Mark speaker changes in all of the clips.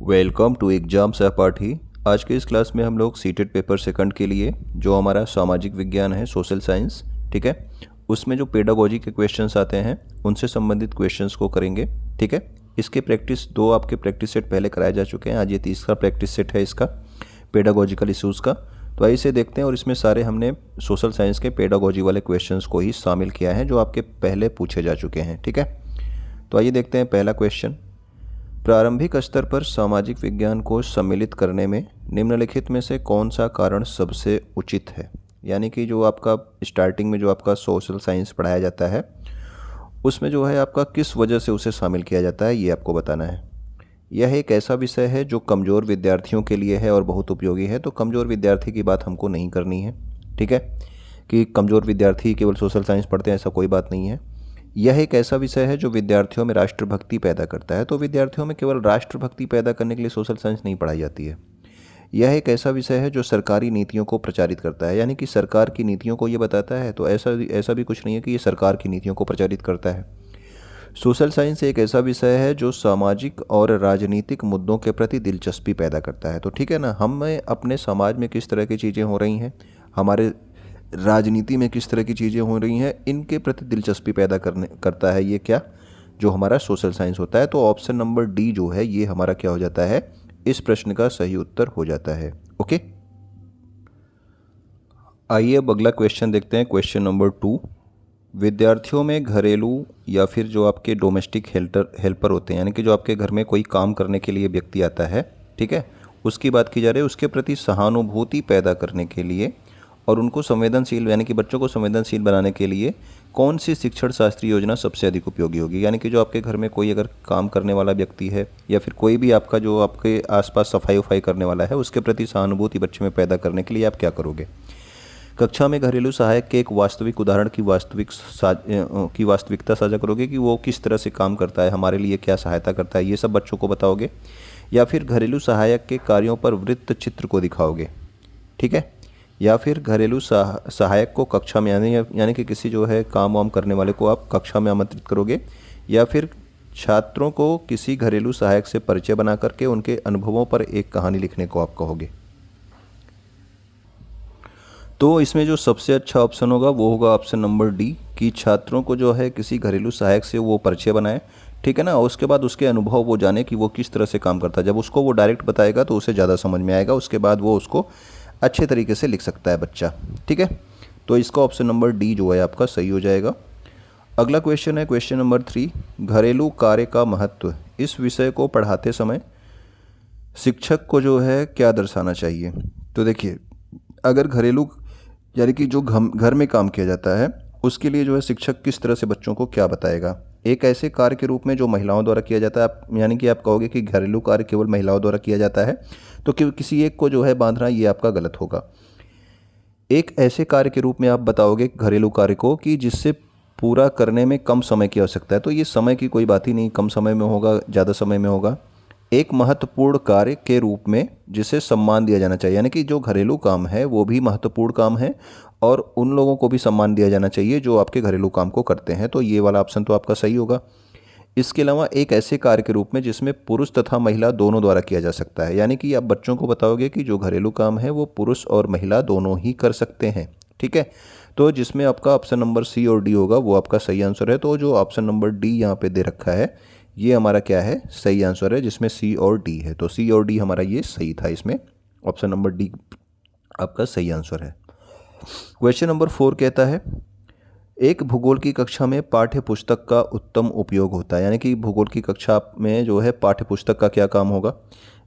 Speaker 1: Welcome to exam सहपाठी। आज के इस क्लास में हम लोग सीटेट पेपर सेकंड के लिए जो हमारा सामाजिक विज्ञान है, सोशल साइंस, ठीक है, उसमें जो पेडागोजी के क्वेश्चंस आते हैं उनसे संबंधित क्वेश्चंस को करेंगे। ठीक है, इसके प्रैक्टिस दो आपके प्रैक्टिस सेट पहले कराए जा चुके हैं। आज ये तीसरा प्रैक्टिस सेट है इसका पेडागोजिकल इशूज़ का। तो आइए देखते हैं, और इसमें सारे हमने सोशल साइंस के पेडागोजी वाले क्वेश्चंस को ही शामिल किया है जो आपके पहले पूछे जा चुके हैं। ठीक है, तो आइए देखते हैं पहला क्वेश्चन। प्रारंभिक स्तर पर सामाजिक विज्ञान को सम्मिलित करने में निम्नलिखित में से कौन सा कारण सबसे उचित है। यानी कि जो आपका स्टार्टिंग में जो आपका सोशल साइंस पढ़ाया जाता है उसमें जो है आपका किस वजह से उसे शामिल किया जाता है, ये आपको बताना है। यह एक ऐसा विषय है जो कमज़ोर विद्यार्थियों के लिए है और बहुत उपयोगी है। तो कमज़ोर विद्यार्थी की बात हमको नहीं करनी है। ठीक है, कि कमज़ोर विद्यार्थी केवल सोशल साइंस पढ़ते हैं, ऐसा कोई बात नहीं है। यह एक ऐसा विषय है जो विद्यार्थियों में राष्ट्रभक्ति पैदा करता है। तो विद्यार्थियों में केवल राष्ट्रभक्ति पैदा करने के लिए सोशल साइंस नहीं पढ़ाई जाती है। यह एक ऐसा विषय है जो सरकारी नीतियों को प्रचारित करता है, यानी कि सरकार की नीतियों को ये बताता है। तो ऐसा भी कुछ नहीं है कि ये सरकार की नीतियों को प्रचारित करता है। सोशल साइंस एक ऐसा विषय है जो सामाजिक और राजनीतिक मुद्दों के प्रति दिलचस्पी पैदा करता है। तो ठीक है ना, हमें अपने समाज में किस तरह की चीज़ें हो रही हैं, हमारे राजनीति में किस तरह की चीज़ें हो रही हैं, इनके प्रति दिलचस्पी पैदा करता है ये क्या, जो हमारा सोशल साइंस होता है। तो ऑप्शन नंबर डी जो है ये हमारा क्या हो जाता है, इस प्रश्न का सही उत्तर हो जाता है। ओके, आइए अब अगला क्वेश्चन देखते हैं। Question number 2। विद्यार्थियों में घरेलू या फिर जो आपके डोमेस्टिक हेल्पर होते हैं, यानी कि जो आपके घर में कोई काम करने के लिए व्यक्ति आता है, ठीक है, उसकी बात की जा रही है, उसके प्रति सहानुभूति पैदा करने के लिए और उनको संवेदनशील, यानी कि बच्चों को संवेदनशील बनाने के लिए कौन सी शिक्षण शास्त्री योजना सबसे अधिक उपयोगी होगी। यानी कि जो आपके घर में कोई अगर काम करने वाला व्यक्ति है या फिर कोई भी आपका जो आपके आसपास सफाई उफाई करने वाला है, उसके प्रति सहानुभूति बच्चे में पैदा करने के लिए आप क्या करोगे। कक्षा में घरेलू सहायक के एक वास्तविक उदाहरण की वास्तविकता साझा करोगे कि वो किस तरह से काम करता है, हमारे लिए क्या सहायता करता है, ये सब बच्चों को बताओगे। या फिर घरेलू सहायक के कार्यों पर वृत्त चित्र को दिखाओगे। ठीक है, या फिर घरेलू सहायक को कक्षा में यानी कि किसी जो है काम वाम करने वाले को आप कक्षा में आमंत्रित करोगे। या फिर छात्रों को किसी घरेलू सहायक से परिचय बना करके उनके अनुभवों पर एक कहानी लिखने को आप कहोगे। तो इसमें जो सबसे अच्छा ऑप्शन होगा वो होगा ऑप्शन नंबर डी, कि छात्रों को जो है किसी घरेलू सहायक से वो परिचय बनाए। ठीक है ना, और उसके बाद उसके अनुभव वो जाने कि वो किस तरह से काम करता है। जब उसको वो डायरेक्ट बताएगा तो उसे ज़्यादा समझ में आएगा, उसके बाद वो उसको अच्छे तरीके से लिख सकता है बच्चा। ठीक है, तो इसका ऑप्शन नंबर डी जो है आपका सही हो जाएगा। अगला क्वेश्चन है क्वेश्चन नंबर 3। घरेलू कार्य का महत्व। इस विषय को पढ़ाते समय शिक्षक को जो है क्या दर्शाना चाहिए। तो देखिए, अगर घरेलू यानी कि जो घर में काम किया जाता है उसके लिए जो है शिक्षक किस तरह से बच्चों को क्या बताएगा। एक ऐसे कार्य के रूप में जो महिलाओं द्वारा किया जाता है, आप यानी कि आप कहोगे कि घरेलू कार्य केवल महिलाओं द्वारा किया जाता है, तो किसी एक को जो है बांधना ये आपका गलत होगा। एक ऐसे कार्य के रूप में आप बताओगे घरेलू कार्य को कि जिससे पूरा करने में कम समय की आवश्यकता है। तो ये समय की कोई बात ही नहीं, कम समय में होगा, ज़्यादा समय में होगा। एक महत्वपूर्ण कार्य के रूप में जिसे सम्मान दिया जाना चाहिए, यानी कि जो घरेलू काम है वो भी महत्वपूर्ण काम है और उन लोगों को भी सम्मान दिया जाना चाहिए जो आपके घरेलू काम को करते हैं। तो ये वाला ऑप्शन तो आपका सही होगा। इसके अलावा एक ऐसे कार्य के रूप में जिसमें पुरुष तथा महिला दोनों द्वारा किया जा सकता है, यानी कि आप बच्चों को बताओगे कि जो घरेलू काम है वो पुरुष और महिला दोनों ही कर सकते हैं। ठीक है, तो जिसमें आपका ऑप्शन नंबर सी और डी होगा वो आपका सही आंसर है। तो जो ऑप्शन नंबर डी यहाँ पे दे रखा है ये हमारा क्या है, सही आंसर है, जिसमें सी और डी है। तो सी और डी हमारा ये सही था, इसमें ऑप्शन नंबर डी आपका सही आंसर है। क्वेश्चन नंबर 4 कहता है, एक भूगोल की कक्षा में पाठ्य पुस्तक का उत्तम उपयोग होता है। यानी कि भूगोल की कक्षा में जो है पाठ्य पुस्तक का क्या काम होगा।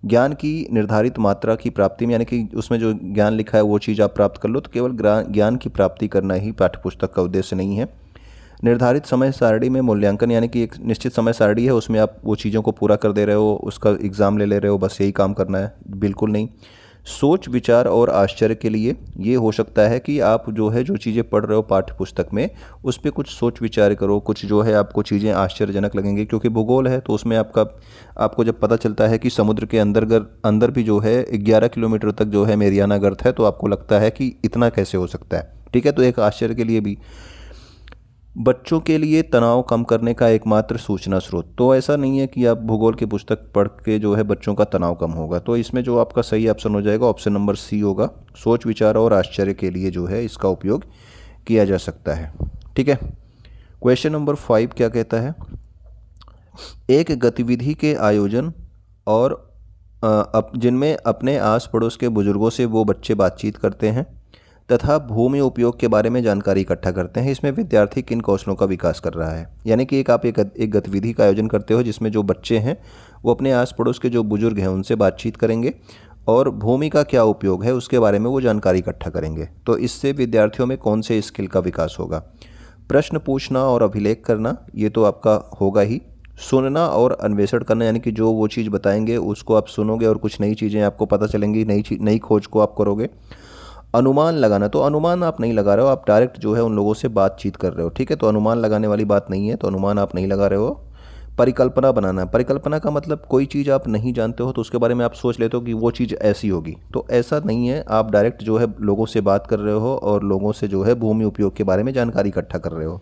Speaker 1: ज्ञान की निर्धारित मात्रा की प्राप्ति में, यानी कि उसमें जो ज्ञान लिखा है वो चीज़ आप प्राप्त कर लो। तो केवल ज्ञान की प्राप्ति करना ही पाठ्य पुस्तक का उद्देश्य नहीं है। निर्धारित समय सारणी में मूल्यांकन, यानी कि एक निश्चित समय सारणी है उसमें आप वो चीज़ों को पूरा कर दे रहे हो, उसका एग्ज़ाम ले रहे हो, बस यही काम करना है, बिल्कुल नहीं। सोच विचार और आश्चर्य के लिए ये हो सकता है कि आप जो है जो चीज़ें पढ़ रहे हो पाठ्य पुस्तक में उस पर कुछ सोच विचार करो, कुछ जो है आपको चीज़ें आश्चर्यजनक लगेंगी, क्योंकि भूगोल है तो उसमें आपको जब पता चलता है कि समुद्र के अंदर भी जो है 11 किलोमीटर तक जो है मेरियाना गर्त है, तो आपको लगता है कि इतना कैसे हो सकता है। ठीक है, तो एक आश्चर्य के लिए भी बच्चों के लिए तनाव कम करने का एकमात्र सूचना स्रोत, तो ऐसा नहीं है कि आप भूगोल की पुस्तक पढ़ के जो है बच्चों का तनाव कम होगा। तो इसमें जो आपका सही ऑप्शन हो जाएगा ऑप्शन नंबर सी होगा। सोच विचार और आश्चर्य के लिए जो है इसका उपयोग किया जा सकता है। ठीक है। क्वेश्चन नंबर 5 क्या कहता है, एक गतिविधि के आयोजन और जिनमें अपने आस पड़ोस के बुजुर्गों से वो बच्चे बातचीत करते हैं तथा भूमि उपयोग के बारे में जानकारी इकट्ठा करते हैं, इसमें विद्यार्थी किन कौशलों का विकास कर रहा है। यानी कि आप एक गतिविधि का आयोजन करते हो जिसमें जो बच्चे हैं वो अपने आस पड़ोस के जो बुजुर्ग हैं उनसे बातचीत करेंगे और भूमि का क्या उपयोग है उसके बारे में वो जानकारी इकट्ठा करेंगे। तो इससे विद्यार्थियों में कौन से स्किल का विकास होगा। प्रश्न पूछना और अभिलेख करना, ये तो आपका होगा ही। सुनना और अन्वेषण करना, यानी कि जो वो चीज़ बताएंगे उसको आप सुनोगे और कुछ नई चीज़ें आपको पता चलेंगी, नई खोज को आप करोगे। अनुमान लगाना, तो अनुमान आप नहीं लगा रहे हो, आप डायरेक्ट जो है उन लोगों से बातचीत कर रहे हो। ठीक है, तो अनुमान लगाने वाली बात नहीं है, तो अनुमान आप नहीं लगा रहे हो। परिकल्पना बनाना, परिकल्पना का मतलब कोई चीज़ आप नहीं जानते हो तो उसके बारे में आप सोच लेते हो कि वो चीज़ ऐसी होगी, तो ऐसा नहीं है। आप डायरेक्ट जो है लोगों से बात कर रहे हो और लोगों से जो है भूमि उपयोग के बारे में जानकारी इकट्ठा कर रहे हो।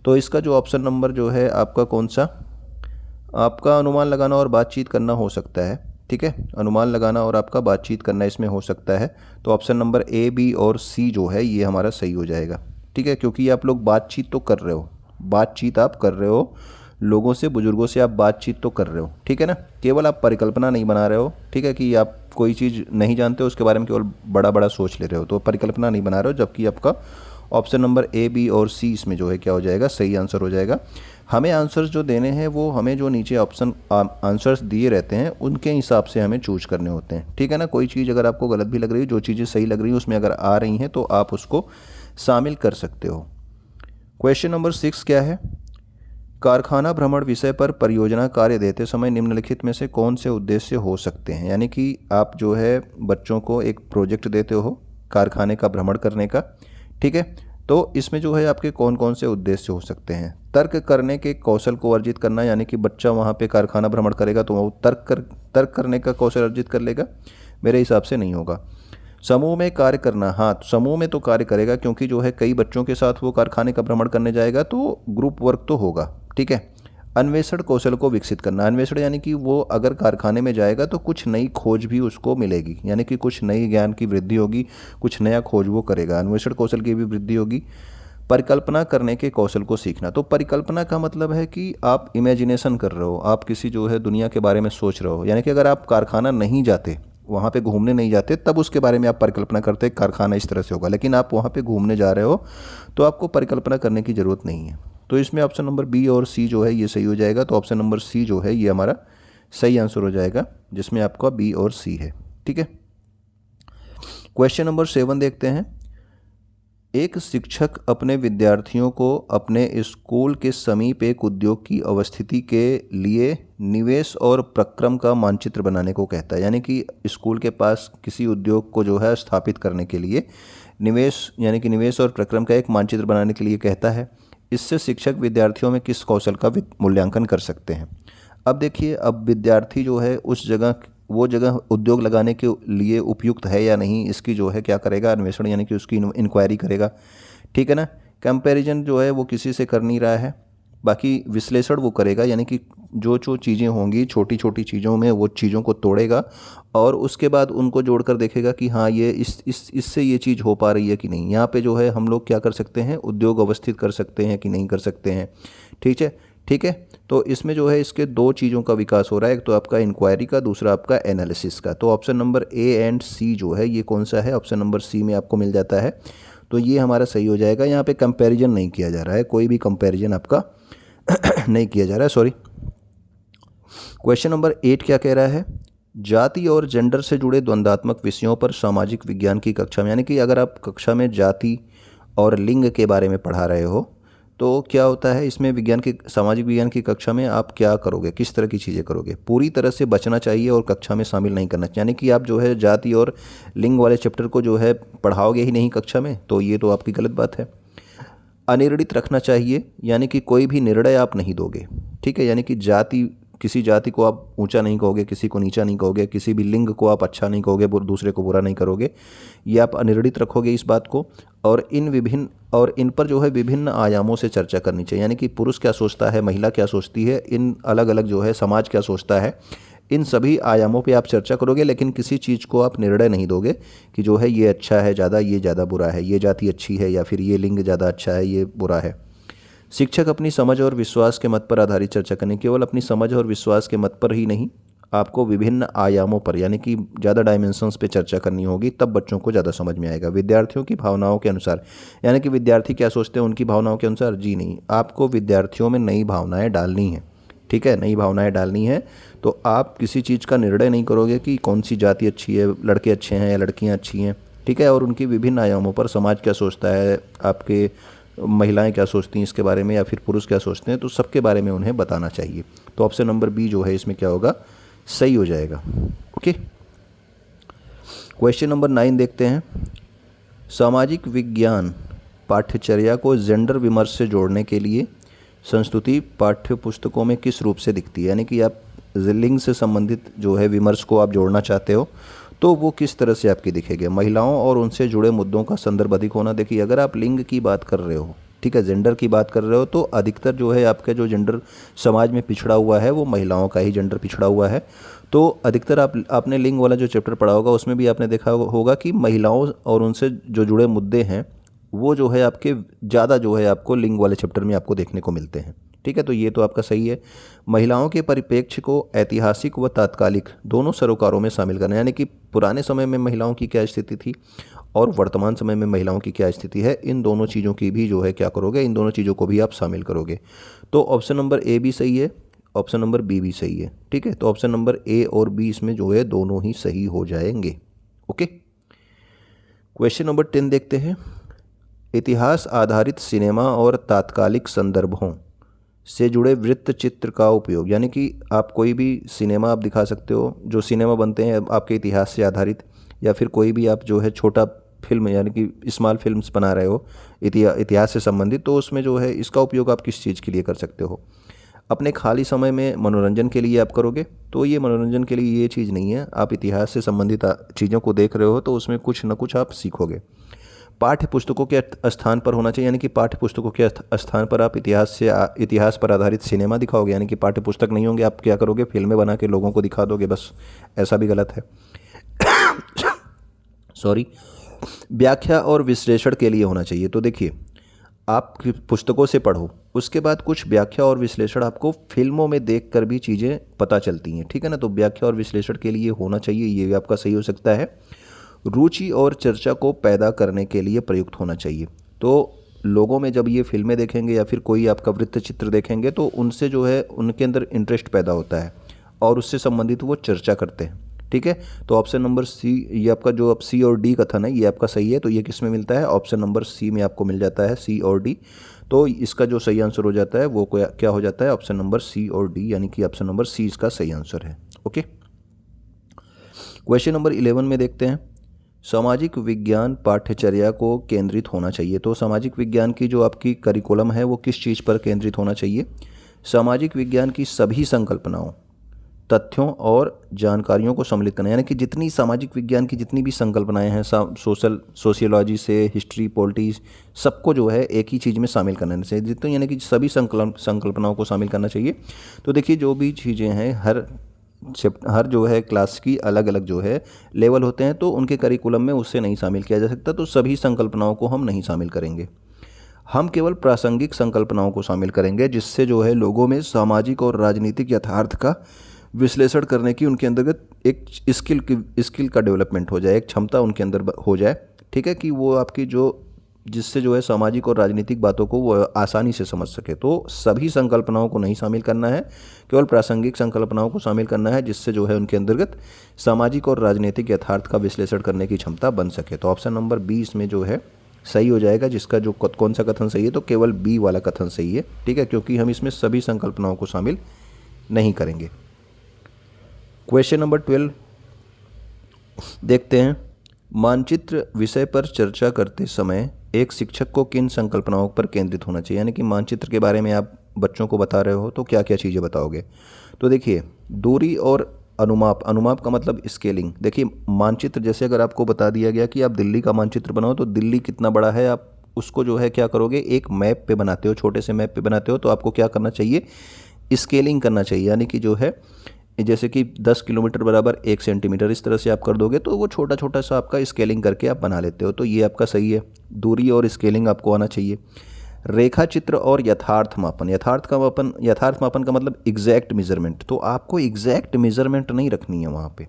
Speaker 1: तो इसका जो ऑप्शन नंबर जो है आपका कौन सा, आपका अनुमान लगाना और बातचीत करना हो सकता है। ठीक है, अनुमान लगाना और आपका बातचीत करना इसमें हो सकता है। तो ऑप्शन नंबर ए, बी और सी जो है ये हमारा सही हो जाएगा। ठीक है, क्योंकि आप लोग बातचीत तो कर रहे हो, बातचीत आप कर रहे हो लोगों से, बुजुर्गों से आप बातचीत तो कर रहे हो। ठीक है ना, केवल आप परिकल्पना नहीं बना रहे हो। ठीक है, कि आप कोई चीज़ नहीं जानते हो उसके बारे में केवल बड़ा बड़ा सोच ले रहे हो, तो परिकल्पना नहीं बना रहे हो। जबकि आपका ऑप्शन नंबर ए, बी और सी इसमें जो है क्या हो जाएगा, सही आंसर हो जाएगा। हमें आंसर्स जो देने हैं वो हमें जो नीचे ऑप्शन आंसर्स दिए रहते हैं उनके हिसाब से हमें चूज करने होते हैं। ठीक है ना, कोई चीज़ अगर आपको गलत भी लग रही है, जो चीज़ें सही लग रही है उसमें अगर आ रही हैं तो आप उसको शामिल कर सकते हो। क्वेश्चन नंबर 6 क्या है, कारखाना भ्रमण विषय पर परियोजना कार्य देते समय निम्नलिखित में से कौन से उद्देश्य हो सकते हैं। यानी कि आप जो है बच्चों को एक प्रोजेक्ट देते हो कारखाने का भ्रमण करने का। ठीक है, तो इसमें जो है आपके कौन कौन से उद्देश्य हो सकते हैं। तर्क करने के कौशल को अर्जित करना, यानी कि बच्चा वहाँ पे कारखाना भ्रमण करेगा तो वो तर्क करने का कौशल अर्जित कर लेगा, मेरे हिसाब से नहीं होगा। समूह में कार्य करना, हाँ समूह में तो कार्य करेगा क्योंकि जो है कई बच्चों के साथ वो कारखाने का भ्रमण करने जाएगा तो ग्रुप वर्क तो होगा। ठीक है, अन्वेषण कौशल को विकसित करना, अन्वेषण यानी कि वो अगर कारखाने में जाएगा तो कुछ नई खोज भी उसको मिलेगी, यानी कि कुछ नई ज्ञान की वृद्धि होगी, कुछ नया खोज वो करेगा, अन्वेषण कौशल की भी वृद्धि होगी। परिकल्पना करने के कौशल को सीखना, तो परिकल्पना का मतलब है कि आप इमेजिनेशन कर रहे हो, आप किसी जो है दुनिया के बारे में सोच रहे हो। यानी कि अगर आप कारखाना नहीं जाते, वहाँ पे घूमने नहीं जाते, तब उसके बारे में आप परिकल्पना करते कारखाना इस तरह से होगा, लेकिन आप वहाँ पे घूमने जा रहे हो तो आपको परिकल्पना करने की ज़रूरत नहीं है। तो इसमें ऑप्शन नंबर बी और सी जो है ये सही हो जाएगा। तो ऑप्शन नंबर सी जो है ये हमारा सही आंसर हो जाएगा, जिसमें आपका बी और सी है। ठीक है, क्वेश्चन नंबर 7 देखते हैं। एक शिक्षक अपने विद्यार्थियों को अपने स्कूल के समीप एक उद्योग की अवस्थिति के लिए निवेश और प्रक्रम का मानचित्र बनाने को कहता है। यानी कि स्कूल के पास किसी उद्योग को जो है स्थापित करने के लिए निवेश, यानी कि निवेश और प्रक्रम का एक मानचित्र बनाने के लिए कहता है। इससे शिक्षक विद्यार्थियों में किस कौशल का मूल्यांकन कर सकते हैं। अब देखिए, अब विद्यार्थी जो है उस जगह, वो जगह उद्योग लगाने के लिए उपयुक्त है या नहीं, इसकी जो है क्या करेगा, अन्वेषण यानी कि उसकी इंक्वायरी करेगा। ठीक है ना, कंपैरिजन जो है वो किसी से कर नहीं रहा है, बाकी विश्लेषण वो करेगा, यानी कि जो चीज़ें होंगी छोटी छोटी चीज़ों में वो चीज़ों को तोड़ेगा और उसके बाद उनको जोड़कर देखेगा कि हाँ ये इससे ये चीज़ हो पा रही है कि नहीं। यहाँ पे जो है हम लोग क्या कर सकते हैं, उद्योग अवस्थित कर सकते हैं कि नहीं कर सकते हैं। ठीक है, तो इसमें जो है इसके दो चीज़ों का विकास हो रहा है, एक तो आपका इंक्वायरी का, दूसरा आपका एनालिसिस का। तो ऑप्शन नंबर ए एंड सी जो है ये कौन सा है, ऑप्शन नंबर सी में आपको मिल जाता है, तो ये हमारा सही हो जाएगा। यहाँ पे कंपैरिजन नहीं किया जा रहा है, कोई भी कंपैरिजन आपका नहीं किया जा रहा है, सॉरी। क्वेश्चन नंबर 8 क्या कह रहा है, जाति और जेंडर से जुड़े द्वंद्वात्मक विषयों पर सामाजिक विज्ञान की कक्षा में, यानी कि अगर आप कक्षा में जाति और लिंग के बारे में पढ़ा रहे हो तो क्या होता है, इसमें विज्ञान की, सामाजिक विज्ञान की कक्षा में आप क्या करोगे, किस तरह की चीज़ें करोगे, पूरी तरह से बचना चाहिए और कक्षा में शामिल नहीं करना चाहिए। यानी कि आप जो है जाति और लिंग वाले चैप्टर को जो है पढ़ाओगे ही नहीं कक्षा में, तो ये तो आपकी गलत बात है। अनिर्णित रखना चाहिए, यानी कि कोई भी निर्णय आप नहीं दोगे। ठीक है, यानी कि जाति किसी जाति को आप ऊंचा नहीं कहोगे, किसी को नीचा नहीं कहोगे, किसी भी लिंग को आप अच्छा नहीं कहोगे, दूसरे को बुरा नहीं करोगे, ये आप अनिर्णित रखोगे इस बात को। और इन पर जो है विभिन्न आयामों से चर्चा करनी चाहिए, यानी कि पुरुष क्या सोचता है, महिला क्या सोचती है, इन अलग अलग जो है समाज क्या सोचता है, इन सभी आयामों पे आप चर्चा करोगे। लेकिन किसी चीज़ को आप निर्णय नहीं दोगे कि जो है ये अच्छा है ज़्यादा, ये ज़्यादा बुरा है, ये जाति अच्छी है या फिर ये लिंग ज़्यादा अच्छा है, ये बुरा है। शिक्षक अपनी समझ और विश्वास के मत पर आधारित चर्चा करें। केवल अपनी समझ और विश्वास के मत पर ही नहीं, आपको विभिन्न आयामों पर यानी कि ज़्यादा डायमेंशंस पे चर्चा करनी होगी, तब बच्चों को ज़्यादा समझ में आएगा। विद्यार्थियों की भावनाओं के अनुसार, यानी कि विद्यार्थी क्या सोचते हैं उनकी भावनाओं के अनुसार, जी नहीं, आपको विद्यार्थियों में नई भावनाएं डालनी है। ठीक है, नई भावनाएं डालनी है। तो आप किसी चीज़ का निर्णय नहीं करोगे कि कौन सी जाति अच्छी है, लड़के अच्छे हैं या लड़कियां अच्छी हैं। ठीक है, और उनकी विभिन्न आयामों पर समाज क्या सोचता है, आपके महिलाएं क्या सोचती हैं इसके बारे में, या फिर पुरुष क्या सोचते हैं, तो सबके बारे में उन्हें बताना चाहिए। तो ऑप्शन नंबर बी जो है इसमें क्या होगा, सही हो जाएगा। ओके, क्वेश्चन नंबर 9 देखते हैं। सामाजिक विज्ञान पाठ्यचर्या को जेंडर विमर्श से जोड़ने के लिए संस्तुति पाठ्य पुस्तकों में किस रूप से दिखती है, यानी कि आप लिंग से संबंधित जो है विमर्श को आप जोड़ना चाहते हो तो वो किस तरह से आपकी दिखेगी। महिलाओं और उनसे जुड़े मुद्दों का संदर्भ अधिक होना। देखिए, अगर आप लिंग की बात कर रहे हो, ठीक है, जेंडर की बात कर रहे हो, तो अधिकतर जो है आपका जो जेंडर समाज में पिछड़ा हुआ है वो महिलाओं का ही जेंडर पिछड़ा हुआ है। तो अधिकतर आपने लिंग वाला जो चैप्टर पढ़ा होगा उसमें भी आपने देखा होगा कि महिलाओं और उनसे जो जुड़े मुद्दे हैं वो जो है आपके ज़्यादा जो है आपको लिंग वाले चैप्टर में आपको देखने को मिलते हैं। ठीक है, तो ये तो आपका सही है। महिलाओं के परिप्रेक्ष्य को ऐतिहासिक व तात्कालिक दोनों सरोकारों में शामिल करना, यानी कि पुराने समय में महिलाओं की क्या स्थिति थी और वर्तमान समय में महिलाओं की क्या स्थिति है, इन दोनों चीज़ों की भी जो है क्या करोगे, इन दोनों चीज़ों को भी आप शामिल करोगे। तो ऑप्शन नंबर ए भी सही है, ऑप्शन नंबर बी भी सही है। ठीक है, तो ऑप्शन नंबर ए और बी इसमें जो है दोनों ही सही हो जाएंगे। ओके, क्वेश्चन नंबर 10 देखते हैं। इतिहास आधारित सिनेमा और तात्कालिक संदर्भों से जुड़े वृत्त चित्र का उपयोग, यानी कि आप कोई भी सिनेमा आप दिखा सकते हो, जो सिनेमा बनते हैं आपके इतिहास से आधारित, या फिर कोई भी आप जो है छोटा फिल्म यानी कि स्मॉल फिल्म्स बना रहे हो इतिहास से संबंधित, तो उसमें जो है इसका उपयोग आप किस चीज़ के लिए कर सकते हो। अपने खाली समय में मनोरंजन के लिए आप करोगे, तो ये मनोरंजन के लिए ये चीज़ नहीं है, आप इतिहास से संबंधित चीज़ों को देख रहे हो तो उसमें कुछ ना कुछ आप सीखोगे। पाठ्य पुस्तकों के स्थान पर होना चाहिए, यानी कि पाठ्य पुस्तकों के स्थान पर आप इतिहास पर आधारित सिनेमा दिखाओगे, यानी कि पाठ्य पुस्तक नहीं होंगे, आप क्या करोगे, फिल्में बना के लोगों को दिखा दोगे, बस ऐसा भी गलत है। सॉरी, व्याख्या और विश्लेषण के लिए होना चाहिए। तो देखिए, आप पुस्तकों से पढ़ो, उसके बाद कुछ व्याख्या और विश्लेषण आपको फिल्मों में देखकर भी चीज़ें पता चलती हैं। ठीक है ना, तो व्याख्या और विश्लेषण के लिए होना चाहिए, ये भी आपका सही हो सकता है। रुचि और चर्चा को पैदा करने के लिए प्रयुक्त होना चाहिए। तो लोगों में जब ये फिल्में देखेंगे या फिर कोई आपका वृत्त चित्र देखेंगे तो उनसे जो है उनके अंदर इंटरेस्ट पैदा होता है और उससे संबंधित वो चर्चा करते हैं। ठीक है, तो ऑप्शन नंबर सी, ये आपका जो अब सी और डी कथन है ये आपका सही है। तो ये किस में मिलता है, ऑप्शन नंबर सी में आपको मिल जाता है, सी और डी। तो इसका जो सही आंसर हो जाता है वो क्या हो जाता है, ऑप्शन नंबर सी और डी, यानी कि ऑप्शन नंबर सी इसका सही आंसर है। ओके, क्वेश्चन नंबर 11 में देखते हैं। सामाजिक विज्ञान पाठ्यचर्या को केंद्रित होना चाहिए। तो सामाजिक विज्ञान की जो आपकी करिकुलम है वो किस चीज़ पर केंद्रित होना चाहिए। सामाजिक विज्ञान की सभी संकल्पनाओं, तथ्यों और जानकारियों को सम्मिलित करना, यानी कि जितनी सामाजिक विज्ञान की जितनी भी संकल्पनाएं हैं, सोशियोलॉजी से हिस्ट्री, पॉलिटिक्स, सबको जो है एक ही चीज़ में शामिल करना चाहिए, जितनी यानी कि सभी संकल्पनाओं को शामिल करना चाहिए। तो देखिए, जो भी चीज़ें हैं हर जो है क्लास की अलग अलग जो है लेवल होते हैं, तो उनके करिकुलम में उससे नहीं शामिल किया जा सकता। तो सभी संकल्पनाओं को हम नहीं शामिल करेंगे, हम केवल प्रासंगिक संकल्पनाओं को शामिल करेंगे, जिससे जो है लोगों में सामाजिक और राजनीतिक यथार्थ का विश्लेषण करने की उनके अंतर्गत एक स्किल का डेवलपमेंट हो जाए, एक क्षमता उनके अंदर हो जाए। ठीक है, कि वो आपकी जिससे जो है सामाजिक और राजनीतिक बातों को वो आसानी से समझ सके। तो सभी संकल्पनाओं को नहीं शामिल करना है, केवल प्रासंगिक संकल्पनाओं को शामिल करना है, जिससे जो है उनके अंतर्गत सामाजिक और राजनीतिक यथार्थ का विश्लेषण करने की क्षमता बन सके। तो ऑप्शन नंबर 20 में जो है सही हो जाएगा, जिसका जो कौन सा कथन सही है, तो केवल बी वाला कथन सही है। ठीक है, क्योंकि हम इसमें सभी संकल्पनाओं को शामिल नहीं करेंगे। क्वेश्चन नंबर 12 देखते हैं। मानचित्र विषय पर चर्चा करते समय एक शिक्षक को किन संकल्पनाओं पर केंद्रित होना चाहिए, यानी कि मानचित्र के बारे में आप बच्चों को बता रहे हो तो क्या क्या चीज़ें बताओगे। तो देखिए दूरी और अनुमाप, अनुमाप का मतलब स्केलिंग। देखिए मानचित्र जैसे अगर आपको बता दिया गया कि आप दिल्ली का मानचित्र बनाओ तो दिल्ली कितना बड़ा है, आप उसको जो है क्या करोगे, एक मैप पे बनाते हो, छोटे से मैप पे बनाते हो, तो आपको क्या करना चाहिए, स्केलिंग करना चाहिए। यानी कि जो है जैसे कि 10 किलोमीटर बराबर 1 सेंटीमीटर, इस तरह से आप कर दोगे तो वो छोटा छोटा सा आपका स्केलिंग करके आप बना लेते हो। तो ये आपका सही है, दूरी और स्केलिंग आपको आना चाहिए। रेखा चित्र और यथार्थ मापन, यथार्थ मापन का मतलब एग्जैक्ट मेजरमेंट। तो आपको एग्जैक्ट मेजरमेंट नहीं रखनी है वहाँ पे,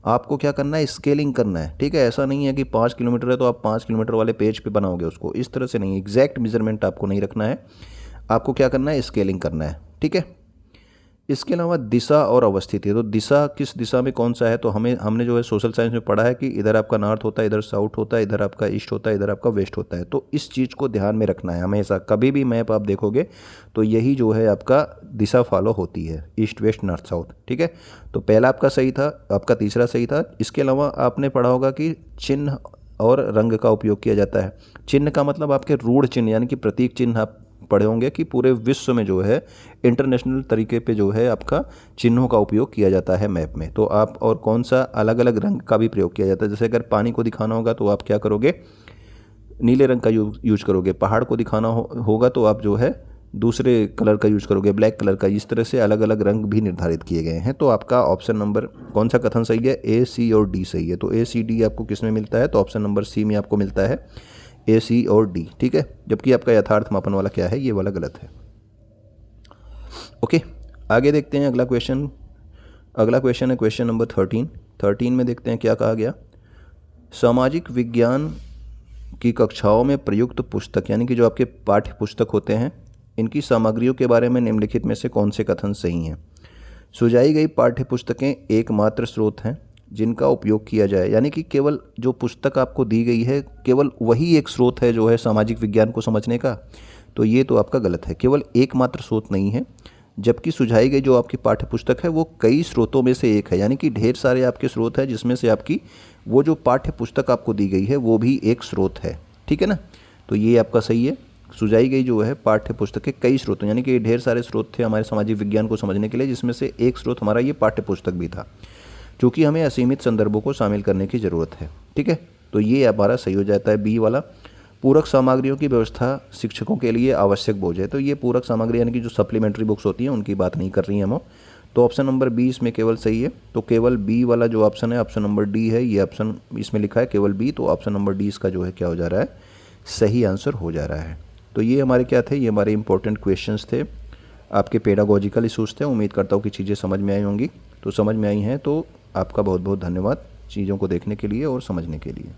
Speaker 1: आपको क्या करना है, स्केलिंग करना है। ठीक है, ऐसा नहीं है कि 5 किलोमीटर है तो आप 5 किलोमीटर वाले पेज पे बनाओगे उसको, इस तरह से नहीं, एग्जैक्ट मेजरमेंट आपको नहीं रखना है, आपको क्या करना है, स्केलिंग करना है। ठीक है, इसके अलावा दिशा और अवस्थिति, तो दिशा किस दिशा में कौन सा है, तो हमने जो है सोशल साइंस में पढ़ा है कि इधर आपका नॉर्थ होता है, इधर साउथ होता है, इधर आपका ईस्ट होता है, इधर आपका वेस्ट होता है। तो इस चीज़ को ध्यान में रखना है हमेशा, कभी भी मैप आप देखोगे तो यही जो है आपका दिशा फॉलो होती है, ईस्ट वेस्ट नॉर्थ साउथ। ठीक है, तो पहला आपका सही था, आपका तीसरा सही था। इसके अलावा आपने पढ़ा होगा कि चिन्ह और रंग का उपयोग किया जाता है। चिन्ह का मतलब आपके रूढ़ चिन्ह यानी कि प्रतीक चिन्ह आप पढ़े होंगे कि पूरे विश्व में जो है इंटरनेशनल तरीके पे जो है आपका चिन्हों का उपयोग किया जाता है मैप में। तो आप और कौन सा अलग अलग रंग का भी प्रयोग किया जाता है, जैसे अगर पानी को दिखाना होगा तो आप क्या करोगे, नीले रंग का यूज करोगे, पहाड़ को दिखाना होगा तो आप जो है दूसरे कलर का यूज करोगे, ब्लैक कलर का। इस तरह से अलग अलग रंग भी निर्धारित किए गए हैं। तो आपका ऑप्शन नंबर कौन सा कथन सही है, ए, सी और डी सही है। तो ए, सी, डी आपको किस में मिलता है, तो ऑप्शन नंबर सी में आपको मिलता है ए, सी और डी। ठीक है, जबकि आपका यथार्थ मापन वाला क्या है, ये वाला गलत है। ओके, आगे देखते हैं अगला क्वेश्चन। अगला क्वेश्चन है क्वेश्चन नंबर 13 में देखते हैं क्या कहा गया। सामाजिक विज्ञान की कक्षाओं में प्रयुक्त पुस्तक यानी कि जो आपके पाठ्य पुस्तक होते हैं, इनकी सामग्रियों के बारे में निम्नलिखित में से कौन से कथन सही हैं। सुझाई गई पाठ्य पुस्तकें एकमात्र स्रोत हैं जिनका उपयोग किया जाए, यानी कि केवल जो पुस्तक आपको दी गई है केवल वही एक स्रोत है जो है सामाजिक विज्ञान को समझने का। तो ये तो आपका गलत है, केवल एकमात्र स्रोत नहीं है, जबकि सुझाई गई जो आपकी पाठ्य पुस्तक है वो कई स्रोतों में से एक है, यानी कि ढेर सारे आपके स्रोत हैं जिसमें से आपकी वो जो पाठ्य पुस्तक आपको दी गई है वो भी एक स्रोत है। ठीक है ना, तो ये आपका सही है, सुझाई गई जो है पाठ्य पुस्तक के कई स्रोतों, यानी कि ढेर सारे स्रोत थे हमारे सामाजिक विज्ञान को समझने के लिए, जिसमें से एक स्रोत हमारा ये पाठ्य पुस्तक भी था, क्योंकि हमें असीमित संदर्भों को शामिल करने की ज़रूरत है। ठीक है, तो ये हमारा सही हो जाता है बी वाला। पूरक सामग्रियों की व्यवस्था शिक्षकों के लिए आवश्यक बोझ है, तो ये पूरक सामग्री यानी कि जो सप्लीमेंट्री बुक्स होती हैं उनकी बात नहीं कर रही हैं हम। तो ऑप्शन नंबर बी इसमें केवल सही है। तो केवल बी वाला जो ऑप्शन है, ऑप्शन नंबर डी है, ये ऑप्शन इसमें लिखा है केवल बी, तो ऑप्शन नंबर डी इसका जो है क्या हो जा रहा है, सही आंसर हो जा रहा है। तो ये हमारे क्या थे, ये हमारे इंपॉर्टेंट क्वेश्चंस थे, आपके पेडागोजिकल इशूज़ थे। उम्मीद करता हूँ कि चीज़ें समझ में आई होंगी। तो समझ में आई हैं तो आपका बहुत बहुत धन्यवाद चीज़ों को देखने के लिए और समझने के लिए।